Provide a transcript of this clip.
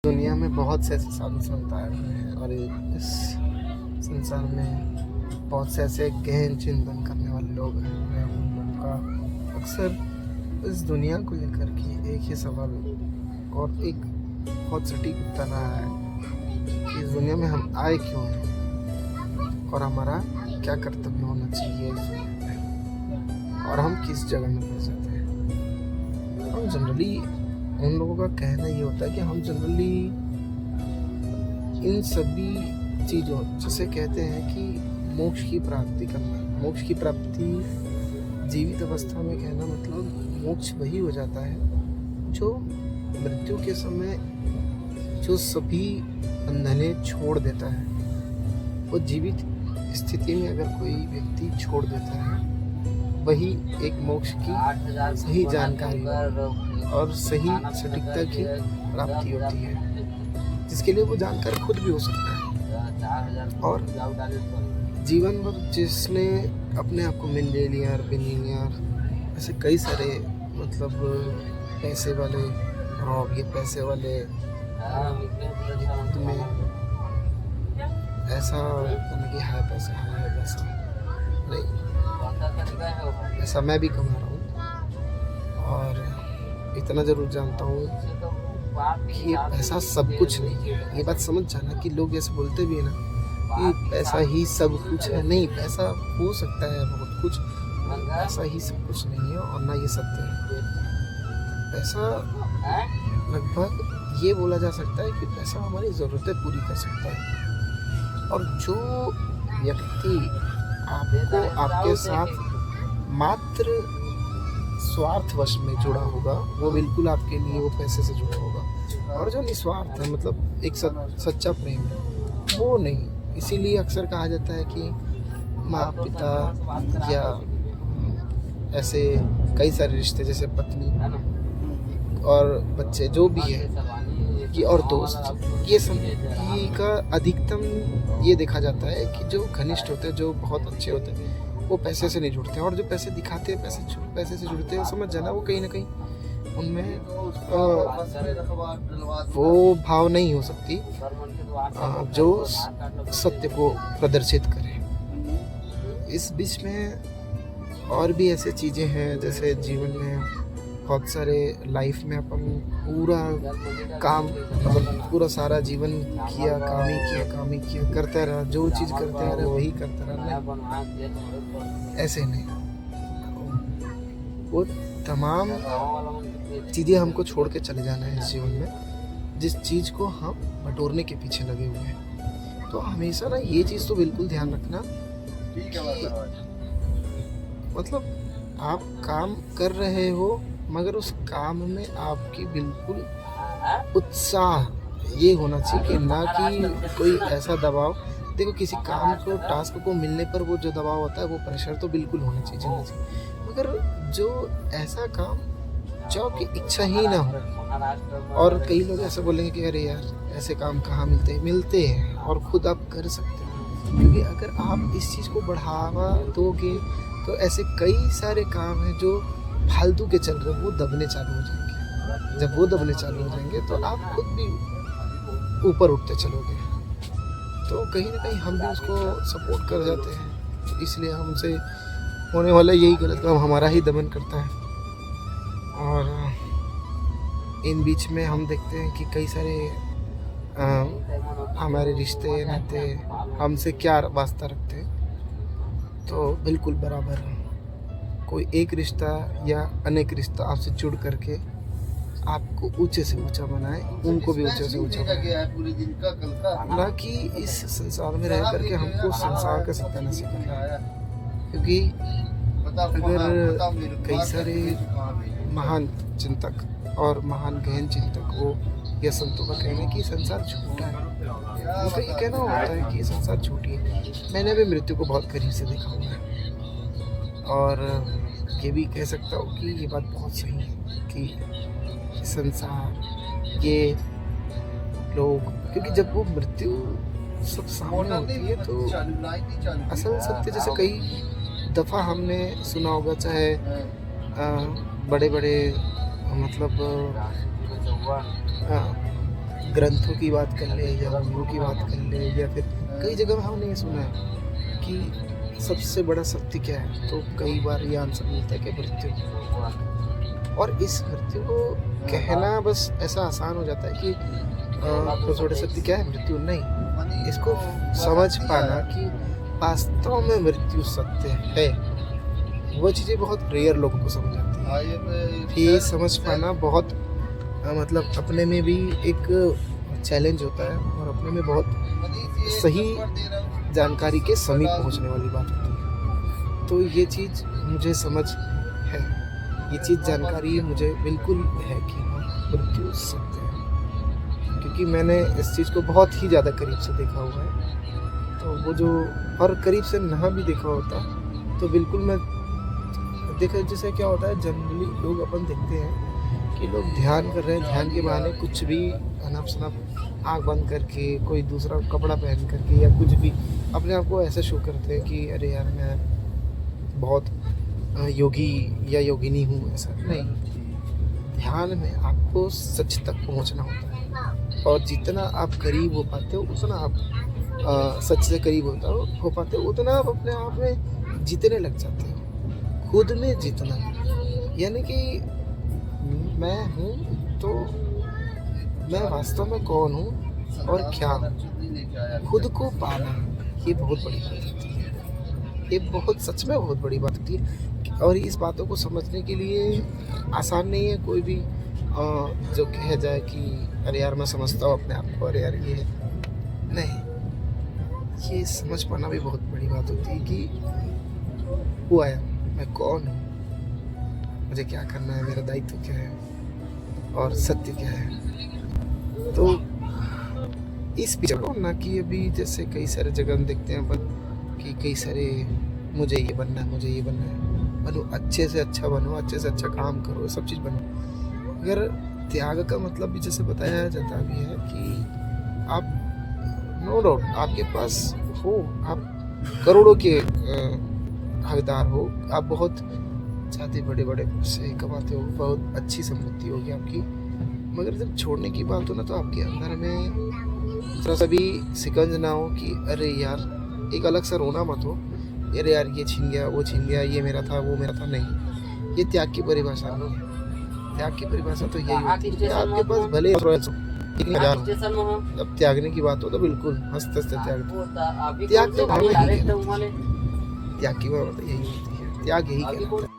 दुनिया में बहुत से ऐसे साधु संत आए हुए हैं और इस संसार में बहुत से ऐसे गहन चिंतन करने वाले लोग हैं। मैं उन लोगों का अक्सर इस दुनिया को लेकर के एक ही सवाल और एक बहुत सटीक उत्तर रहा है कि इस दुनिया में हम आए क्यों हैं और हमारा क्या कर्तव्य होना चाहिए इस दुनिया में और हम किस जगह में फंस जाते हैं। हम जनरली उन लोगों का कहना ये होता है कि हम जनरली इन सभी चीज़ों जिसे कहते हैं कि मोक्ष की प्राप्ति करना, मोक्ष की प्राप्ति जीवित अवस्था में कहना मतलब मोक्ष वही हो जाता है जो मृत्यु के समय जो सभी बंधने छोड़ देता है। वो जीवित स्थिति में अगर कोई व्यक्ति छोड़ देता है वही एक मोक्ष की सही जानकारी और सही सटीकता की प्राप्ति होती है, जिसके लिए वो जानकार खुद भी हो सकता है। और जीवन भर जिसने अपने आप को मिलियनियर बिलियनियर ऐसे कई सारे मतलब पैसे वाले और ये पैसे वाले खुद में ऐसा कि है पैसा नहीं, ऐसा मैं भी कमा रहा हूँ और इतना ज़रूर जानता हूँ कि ये पैसा सब कुछ नहीं है। ये बात समझ जाना कि लोग ऐसे बोलते भी है ना कि पैसा ही सब कुछ है। नहीं, पैसा हो सकता है बहुत कुछ, पैसा ही सब कुछ नहीं है और ना ये सत्य है। पैसा लगभग ये बोला जा सकता है कि पैसा हमारी ज़रूरतें पूरी कर सकता है और जो व्यक्ति आपको आपके साथ मात्र स्वार्थवश में जुड़ा होगा वो बिल्कुल आपके लिए वो पैसे से जुड़ा होगा, और जो निस्वार्थ है मतलब एक सच्चा प्रेम है वो नहीं। इसीलिए अक्सर कहा जाता है कि माँ पिता या ऐसे कई सारे रिश्ते जैसे पत्नी और बच्चे जो भी है कि और दोस्त, ये सभी का अधिकतम ये देखा जाता है कि जो घनिष्ठ होते हैं, जो बहुत अच्छे होते हैं, वो पैसे से नहीं जुड़ते हैं और जो पैसे दिखाते हैं पैसे से जुड़ते हैं। समझ जाना वो कहीं ना कहीं उनमें वो भाव नहीं हो सकती जो सत्य को प्रदर्शित करे। इस बीच में और भी ऐसे चीज़ें हैं जैसे जीवन में बहुत सारे लाइफ में अपन पूरा काम मतलब पूरा सारा जीवन किया, काम ही किया करता रहा, जो चीज़ करते रहे वही करता रहा। ऐसे नहीं, वो तमाम चीज़ें हमको छोड़ के चले जाना है इस जीवन में जिस चीज़ को हम बटोरने के पीछे लगे हुए हैं। तो हमेशा ना ये चीज़ तो बिल्कुल ध्यान रखना कि मतलब आप काम कर रहे हो मगर उस काम में आपकी बिल्कुल उत्साह ये होना चाहिए कि ना कि कोई ऐसा दबाव। देखो किसी काम को टास्क को मिलने पर वो जो दबाव होता है वो प्रेशर तो बिल्कुल होना चाहिए, मगर जो ऐसा काम जो आपकी इच्छा ही ना हो। और कई लोग ऐसे बोलेंगे कि अरे यार ऐसे काम कहाँ मिलते हैं और खुद आप कर सकते हैं, क्योंकि अगर आप इस चीज़ को बढ़ावा दोगे तो ऐसे कई सारे काम हैं जो फालतू के चल रहे वो दबने चालू हो जाएंगे। जब वो दबने चालू हो जाएंगे तो आप खुद भी ऊपर उठते चलोगे। तो कहीं ना कहीं हम भी उसको सपोर्ट कर जाते हैं, इसलिए हमसे होने वाला यही गलत काम हमारा ही दमन करता है। और इन बीच में हम देखते हैं कि कई सारे हमारे रिश्ते नाते हमसे क्या वास्ता रखते हैं, तो बिल्कुल बराबर कोई एक रिश्ता या अनेक रिश्ता आपसे जुड़ करके आपको ऊंचे से ऊंचा बनाए, उनको भी ऊंचे से ऊंचा बनाए, ना कि इस संसार में रह करके हमको संसार का सत्यानाश करना है। क्योंकि अगर कई सारे महान चिंतक और महान गहन चिंतक वो या संतों का कहना है कि संसार झूठा है, उनका ये कहना होता है कि संसार झूठी है। मैंने भी मृत्यु को बहुत करीब से देखा हुआ है और ये भी कह सकता हूँ कि ये बात बहुत सही है कि संसार ये लोग, क्योंकि जब वो मृत्यु सब सामने होती है तो असल सत्य जैसे कई दफ़ा हमने सुना होगा, चाहे बड़े बड़े मतलब ग्रंथों की बात कर ले या मूवियों की बात कर ले या फिर कई जगह हमने ये सुना है कि सबसे बड़ा सत्य क्या है, तो कई बार ये आंसर मिलता है कि मृत्यु। और इस मृत्यु को कहना बस ऐसा आसान हो जाता है कि सबसे बड़ा सत्य क्या है, मृत्यु। नहीं, इसको समझ पाना कि वास्तव में मृत्यु सत्य है, वो चीज़ें बहुत रेयर लोगों को समझ आती है। ये समझ पाना बहुत मतलब अपने में भी एक चैलेंज होता है और अपने में बहुत सही जानकारी के समीप पहुंचने वाली बात होती है। तो ये चीज़ मुझे समझ है, ये चीज़ जानकारी मुझे बिल्कुल है कि मृत्यु सत्य है, क्योंकि मैंने इस चीज़ को बहुत ही ज़्यादा करीब से देखा हुआ है। तो वो जो और करीब से ना भी देखा होता तो बिल्कुल मैं देखा, जैसे क्या होता है जनरली लोग अपन देखते हैं कि लोग ध्यान कर रहे हैं, ध्यान के बहाने कुछ भी अनप शनप आँख बंद करके कोई दूसरा कपड़ा पहन करके या कुछ भी अपने आप को ऐसे शो करते हैं कि अरे यार मैं बहुत योगी या योगिनी हूँ। ऐसा नहीं, ध्यान में आपको सच तक पहुँचना होता है और जितना आप करीब हो पाते हो उतना आप सच से करीब हो पाते हो उतना आप अपने आप में जीतने लग जाते हो, खुद में जीतना। यानी कि मैं हूँ तो मैं वास्तव में कौन हूँ और क्या हूँ, खुद को पाना, ये बहुत बड़ी बात होती है। ये बहुत सच में बहुत बड़ी बात होती है और इस बातों को समझने के लिए आसान नहीं है। कोई भी जो कह जाए कि अरे यार मैं समझता हूँ अपने आप को, अरे यार ये नहीं, ये समझ पाना भी बहुत बड़ी बात होती है कि हुआ है, मैं कौन हूँ, मुझे क्या करना है, मेरा दायित्व क्या है और सत्य क्या है। तो इस पीछे ना कि अभी जैसे कई सारे जगह हम देखते हैं अपन कि कई सारे मुझे ये बनना है, मुझे ये बनना है, बनो अच्छे से अच्छा बनो, अच्छे से अच्छा काम करो, सब चीज़ बनो। अगर त्याग का मतलब भी जैसे बताया जाता भी है कि आप नो डाउट आपके पास हो, आप करोड़ों के हकदार हो, आप बहुत ज़्यादा बड़े बड़े पैसे कमाते हो, बहुत अच्छी संपत्ति होगी आपकी, मगर जब छोड़ने की बात हो ना तो आपके अंदर में थोड़ा सा भी सिकंज ना हो कि अरे यार एक अलग सा रोना मत हो, अरे यार ये छीन गया, वो छीन गया, ये मेरा था, वो मेरा था। नहीं, ये त्याग की परिभाषा नहीं है। त्याग की परिभाषा तो यही होती है, आपके पास भले जब त्यागने की बात हो तो बिल्कुल हंसते हंसते त्याग तो भावना ही, त्याग की बात यही होती है, त्याग यही कहलाता है।